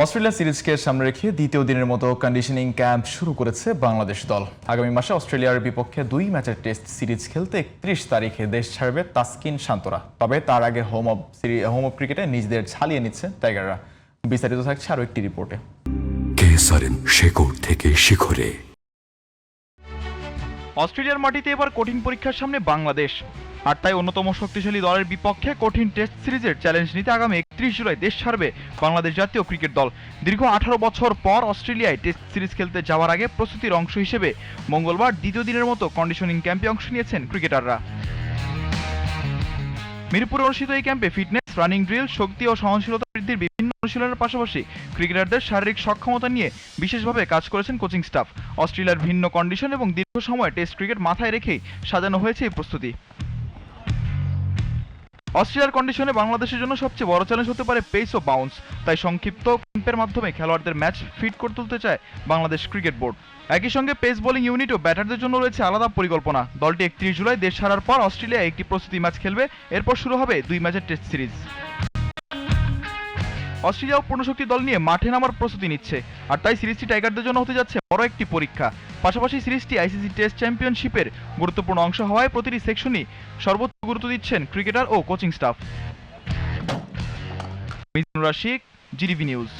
Australia সিরিজকে সামনে রেখে দ্বিতীয় দিনের মতো কন্ডিশনিং ক্যাম্প শুরু করেছে বাংলাদেশ দল। আগামী মাসে অস্ট্রেলিয়ার বিপক্ষে 2 ম্যাচের টেস্ট সিরিজ খেলতে 31 তারিখে দেশ ছাড়বে তাসকিন শান্তরা। তবে তার আগে হোম অফ ক্রিকেটে নিজেদের ঝালিয়ে নিচ্ছে টাইগাররা। বিস্তারিত থাকছে আরও একটি রিপোর্টে। কেসারেন শেকড় থেকে শিখরে। অস্ট্রেলিয়ার মাটিতে এবার কঠিন পরীক্ষার সামনে বাংলাদেশ, আর তাই অন্যতম শক্তিশালী দলের বিপক্ষে কঠিন টেস্ট সিরিজের চ্যালেঞ্জ নিতে আগামী 31 জুলাই দেশ ছাড়বে বাংলাদেশ জাতীয় ক্রিকেট দল। দীর্ঘ 18 বছর পর অস্ট্রেলিয়ায় টেস্ট সিরিজ খেলতে যাওয়ার আগে প্রস্তুতির অংশ হিসেবে মঙ্গলবার দ্বিতীয় দিনের মতো কন্ডিশনিং ক্যাম্পে অংশ নিয়েছেন ক্রিকেটাররা। মিরপুরে অনুষ্ঠিত এই ক্যাম্পে ফিটনেস, রানিং ড্রিল, শক্তি ও সহনশীলতা বৃদ্ধির বিভিন্ন অনুশীলনের পাশাপাশি ক্রিকেটারদের শারীরিক সক্ষমতা নিয়ে বিশেষভাবে কাজ করেছেন কোচিং স্টাফ। অস্ট্রেলিয়ার ভিন্ন কন্ডিশন এবং দীর্ঘ সময় টেস্ট ক্রিকেট মাথায় রেখেই সাজানো হয়েছে এই প্রস্তুতি। অস্ট্রেলিয়ার কন্ডিশনে বাংলাদেশের জন্য সবচেয়ে বড় চ্যালেঞ্জ হতে পারে পেস ও বাউন্স। তাই সংক্ষিপ্ত ক্যাম্পের মাধ্যমে খেলোয়াড়দের ম্যাচ ফিট করে তুলতে চায় বাংলাদেশ ক্রিকেট বোর্ড। একই সঙ্গে পেস বোলিং ইউনিট ও ব্যাটারদের জন্য রয়েছে আলাদা পরিকল্পনা। দলটি 31 জুলাই দেশ ছাড়ার পর অস্ট্রেলিয়ায় একটি প্রস্তুতি ম্যাচ খেলবে, এরপর শুরু হবে 2 ম্যাচের টেস্ট সিরিজ। অস্ট্রেলিয়াও পূর্ণশক্তি দল নিয়ে মাঠে নামার প্রস্তুতি নিচ্ছে, আর তাই সিরিজটি টাইগারদের জন্য হতে যাচ্ছে বড় একটি পরীক্ষা। পাশাপাশি সিরিজটি আইসিসি টেস্ট চ্যাম্পিয়নশিপের গুরুত্বপূর্ণ অংশ হওয়ায় প্রতিটি সেকশনই সর্বোচ্চ গুরুত্ব দিচ্ছেন ক্রিকেটার ও coaching staff. Mizanur Rashid, GTV news.